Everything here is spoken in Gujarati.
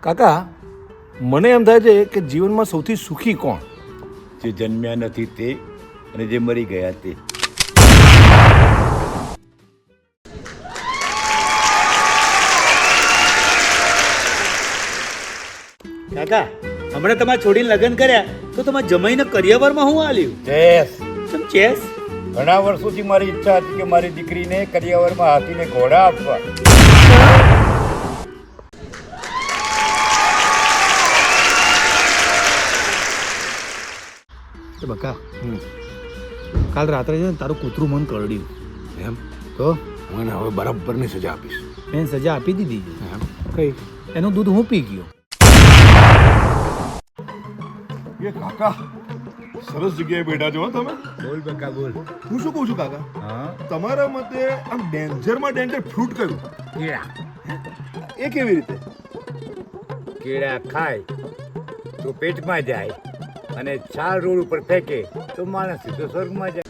કાકા મને એમ થાય છે કે જીવનમાં સૌથી સુખી કોણ? જે જન્મ્યા નથી તે અને જે મરી ગયા તે. કાકા હમણાં તમારે છોડીને લગ્ન કર્યા તો તમારા જમાઈને કરિયરમાં શું આલ્યું? ચેસ. ચમ ચેસ? ઘણા વર્ષોથી મારી ઈચ્છા હતી કે મારી દીકરીને કરિયાવરમાં હાથીને ઘોડા આપવા. બકા કાલ રાત્રે છે ને તારું કૂતરું મન કરડ્યું એમ તો મને હવે બરાબરની સજા આપીશ. મેં સજા આપી દીધી છે. એમ કઈ એનું દૂધ હું પી ગયો. એ કાકા સરસ જગ્યાએ બેઠા છો હો તમે. બોલ બકા બોલ. હું શું કહું છું કાકા, હા, તમારા મતે આમ ડેન્જરમાં ડેન્જર ફ્રૂટ કયું? કેળા. એ કેવી રીતે? કેળા ખાય તો પેટમાં જાય અને ચાર રોડ ઉપર ફેંકે તો માણસ સીધો સ્વર્ગમાં જાય.